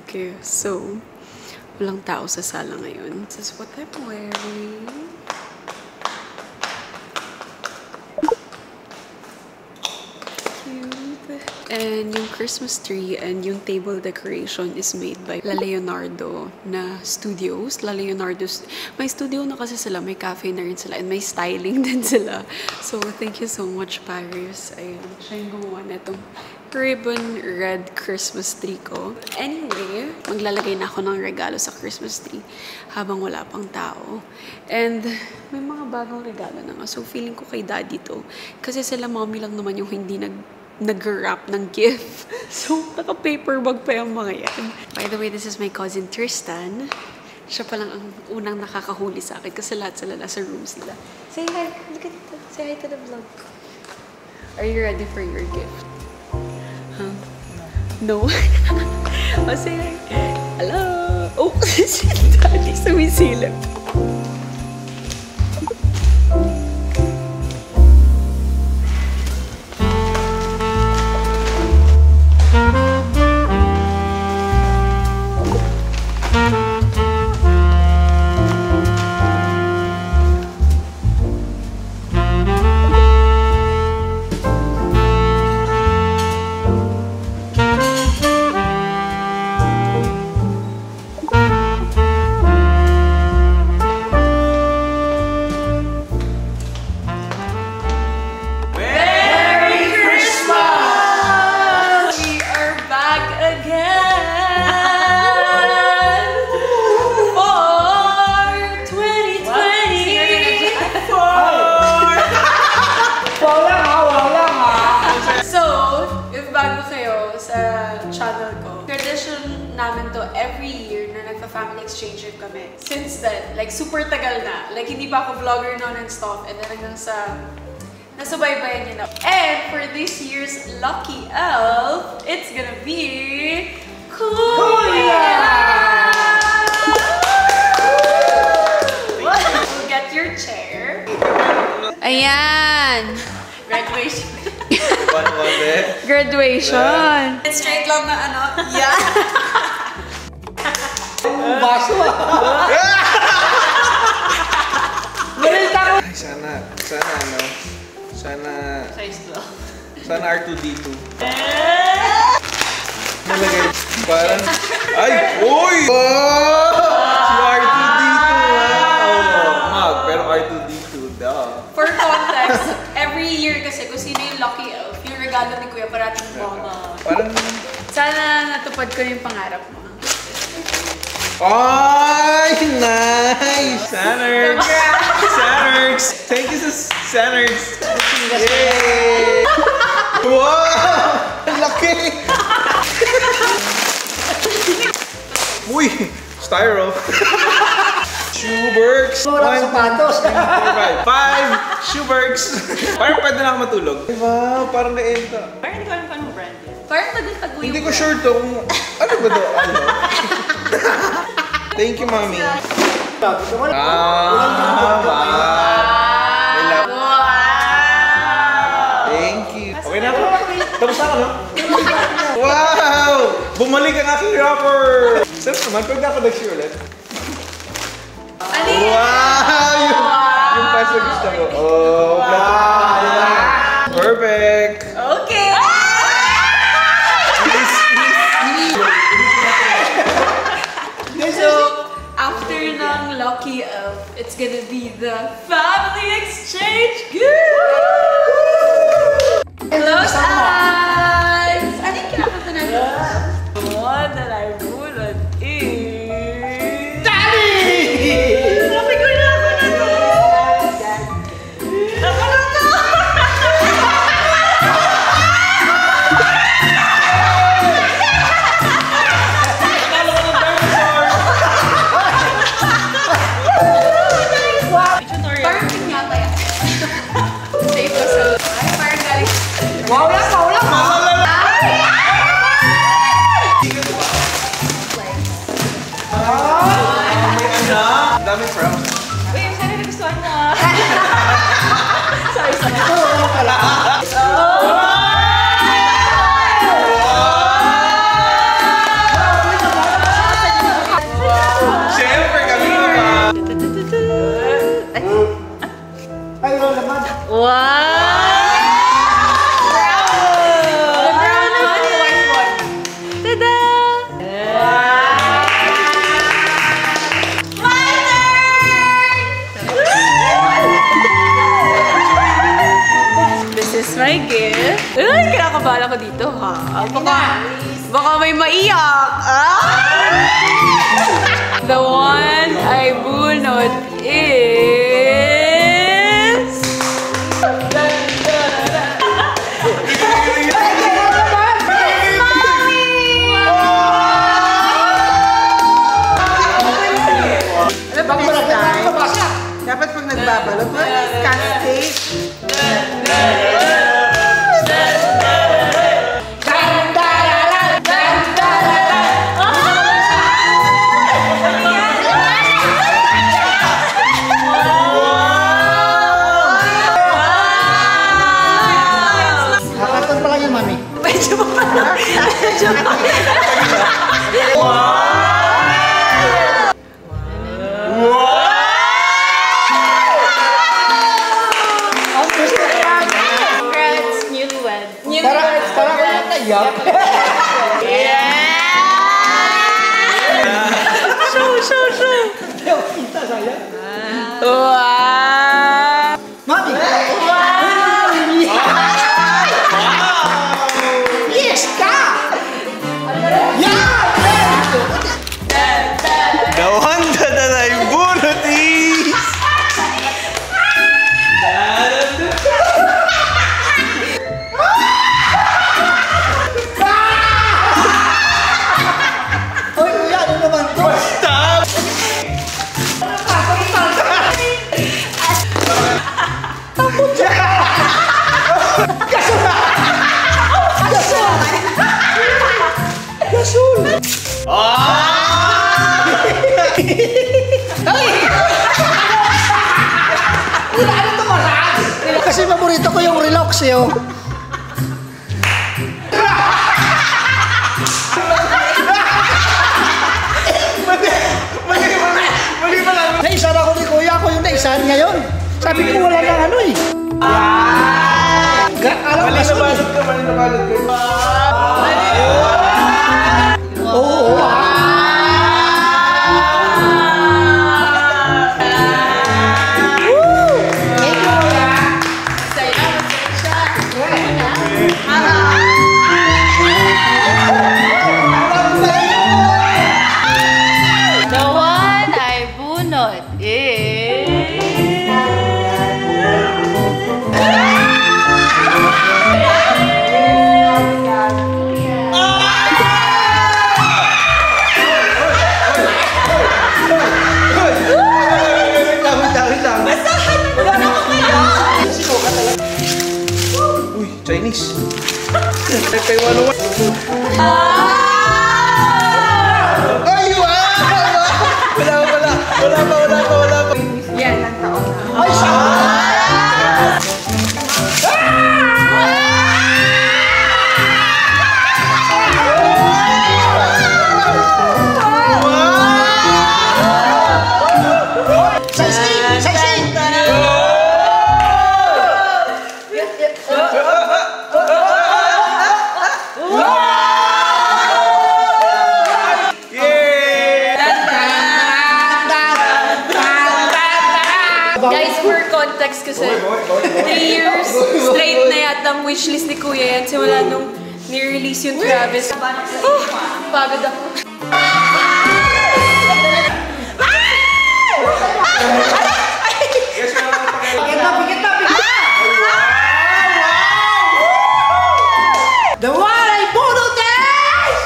Okay, so walang tao sa sala ngayon. This is what I'm wearing. Cute. And yung Christmas tree and yung table decoration is made by La Leonardo na studios. La Leonardo's, may studio na kasi sila, may cafe na rin sila, and may styling din sila. So, thank you so much, Paris. Ayun, siya yung gumawa na itong ribbon red Christmas tree ko. Anyway, maglalagay na ako ng regalo sa Christmas tree habang wala pang tao. And may mga bagong regalo na nga. So feeling ko kay daddy to. Kasi sila mommy lang naman yung hindi nag-wrap ng gift. So naka-paper bag pa yung mga yan. By the way, this is my cousin Tristan. Siya pa lang ang unang nakakahuli sa akin kasi lahat sila nasa room sila. Say hi. Look at it. Say hi to the vlog. Are you ready for your gift? Huh? No. O sige. Hello! Oh! Si daddy sumisilip. Namin to every year na nagpa-family exchange trip kami. Since then, like super tagal na. Like hindi pa ako vlogger noon and stuff. And then hanggang sa nasubaybayan niyo na. And for this year's Lucky Elf, it's gonna be Kuya! So get your chair. Ayan! Graduation. Graduation. Yeah. Straight lang na ano. Yeah. Baso ah. Sana R2-D2. Nalagay. Parang, ay! Uy! Si R2-D2 pero R2-D2 daw. For context, every year kasi kung sino yung Lucky Elf, yung regalo ni Kuya parating mama. Parang... Sana natupad ko yung pangarap mo. Ay! Nice! Sannerx! Sannerx! Thank you sa Sannerx! Yay! Wow! Laki! Uy! Styro! Shoebergs! 1, 2, 3, 4, 5! 5 Shoebergs! Parang pwede na ako matulog. Wow! Parang na-enta. Parang hindi ko alam kung anong brand yun. Parang tago-tago yung hindi ko sure to kung... Ano ba to? Ano? Thank you, Mommy. Wow! Thank you. Okay na ako? Tapos na ako, no? Wow! Bumalik ang aking rapper! Sarap naman, pwede ako nag-share ulit. Wow! Yung pass na gusto ko. Oh, perfect! Okay! So, after ng Lucky Elf, it's gonna be the family exchange gift! Close eyes! Ano yung kinakanta natin? The one that I wouldn't eat. Daddy! Sabi ko na ako na to! Ako na to! is my gift. Ay, kinakabahan ako dito, ha? Baka may maiyak. The one I bunot is... Dapat pag nagbabalot, cascade. Nakakatan pa lang yun, mami. Medyo pa. Medyo pa. Congrats, newlywed. Para ko yung naiyak. Show. Kita saya. Wow! Mami! Yes ka! The one that I bunot is... Hoy, kuya, ano naman to? Stop! Gasul! Ano to maras? Kasi paborito ko yung relax eh, oh. Mali pa lang! Naisan ako ni kuya ko yung naisan ngayon. Sabi ko wala nang ano eh. Alam Mali gasul. na balot ka, mali na balot ka. Oo, The one I bunot is... Wait lang. Uy, Chinese. Taipei 101. Ay, wow! Wala pa. Yan, ng taon na. ay sa... Saysing! Guys, for context kasi, 3 years straight na yata ang wishlist ni Kuya yan. Simula nung ni-release yung Travis. Oh, pagod ako. The one I bunot is...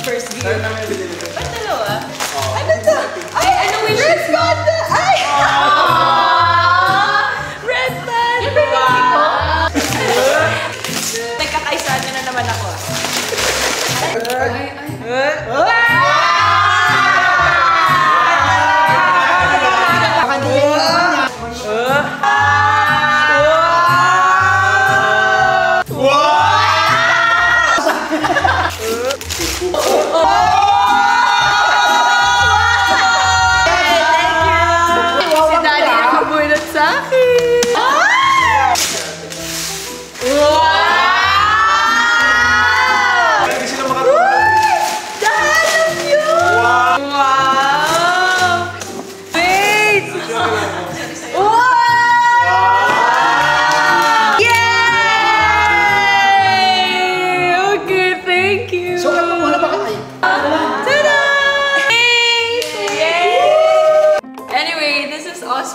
First gear. Ba't dalawa? Ano to? Ay, ano wishlist mo? Ay! Red band! Yung pinili ko. Nagkakaisa na naman ako.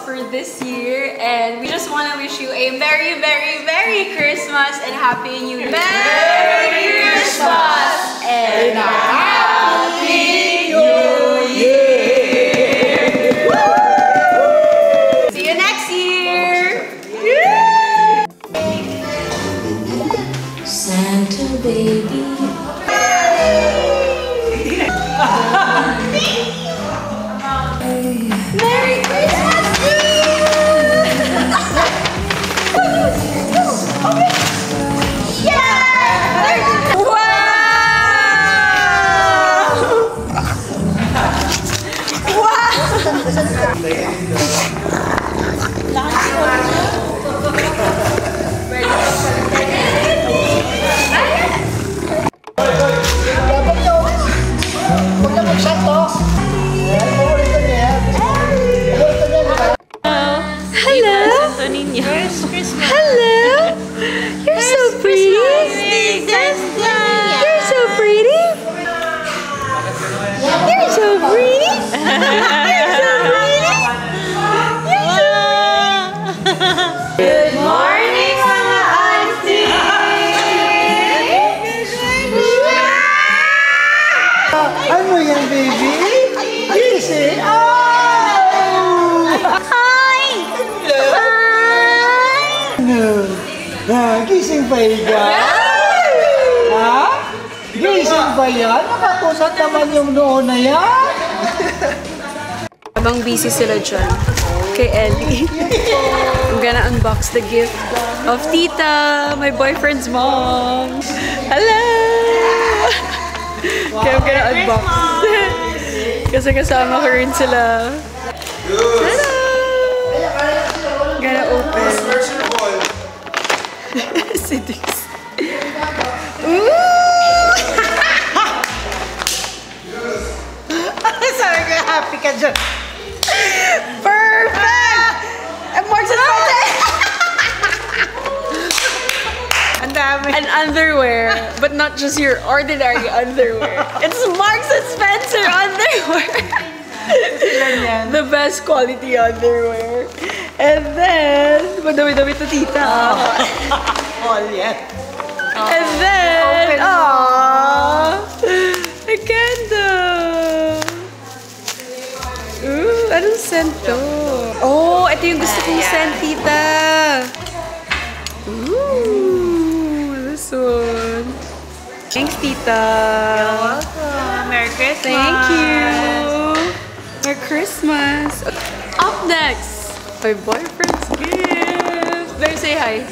for this year, and we just want to wish you a very, very, Merry Christmas and Happy New Year. Merry Christmas and Happy New Year. See you next year. Santa baby. Merry Christmas! Yeah! Wow! Huwag na mag-shot to. Paborito niya yan. Paborito niya, di ba? Hello! Hello! You're so pretty! You're so pretty! You're so pretty! You're so pretty! You're so Good morning, mga auntie! Ano yan, baby? Easy. Oh! Hi! No. Gising pa yan? Ha? Gising pa yan? Nakatusat naman yung noon na yan? Habang busy sila dyan kay Ellie, I'm gonna unbox the gift of Tita, my boyfriend's mom. Hello! Kaya I'm gonna unbox. Kasi kasama ko rin sila. Hello! Gonna open. Si Dix. Ooh! Sabi ko, happy ka dyan. Perfect! Marks and Spencer! Ang dami. An underwear, but not just your ordinary underwear. It's Marks and Spencer underwear. The best quality underwear. And then, madami-dami to tita. All yan. And then, aww, a candle. Ooh, anong scent to? Oh, ito yung gusto kong scent, tita. Ooh, this one. Thanks, tita. You're welcome. Merry Christmas. Thank you. Merry Christmas. Up next, my boyfriend's gift. There, say hi.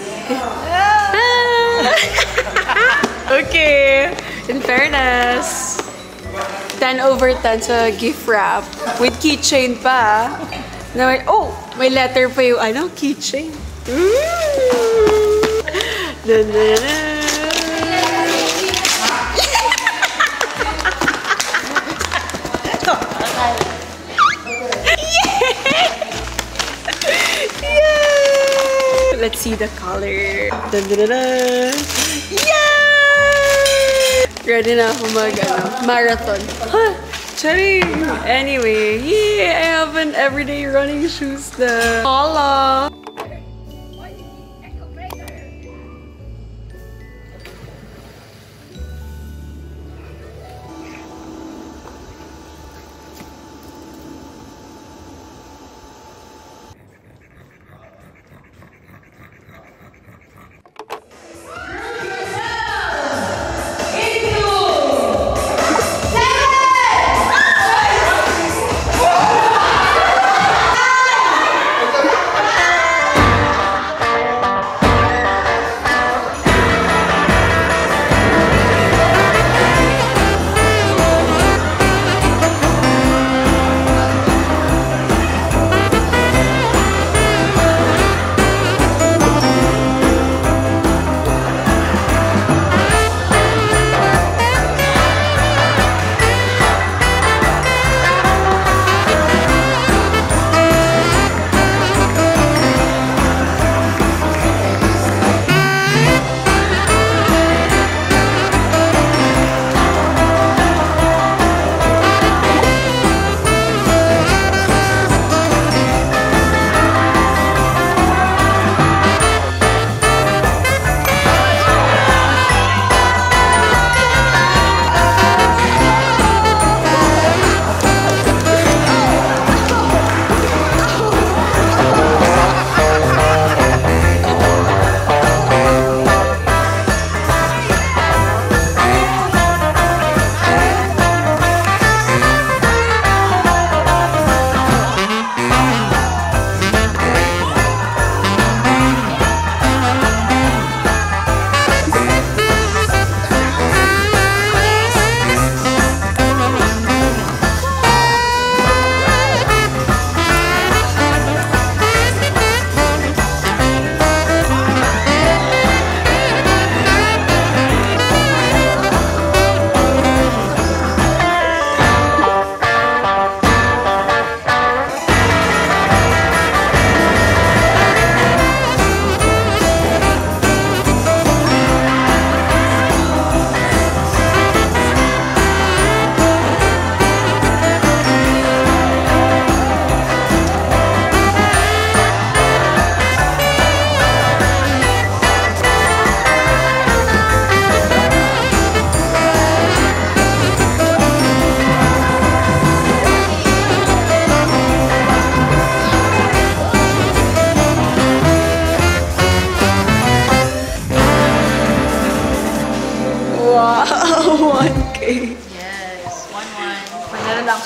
Okay. In fairness, 10/10 sa gift wrap with keychain pa. Na may, oh, may letter pa yung ano, keychain. Ooh. Dun, dun, dun. Let's see the color. Dun, dun, dun, dun. Yay! Ready na ako marathon. Huh? Charing! Anyway, yeah, I have an everyday running shoes na. Hola!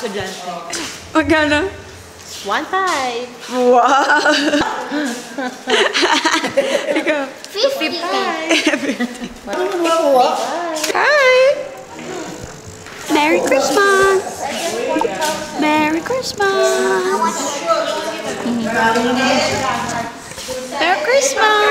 estudyante. Magkano? 1.5. Wow! Ikaw. 50. Hi! Merry Christmas! Merry Christmas! Merry Christmas!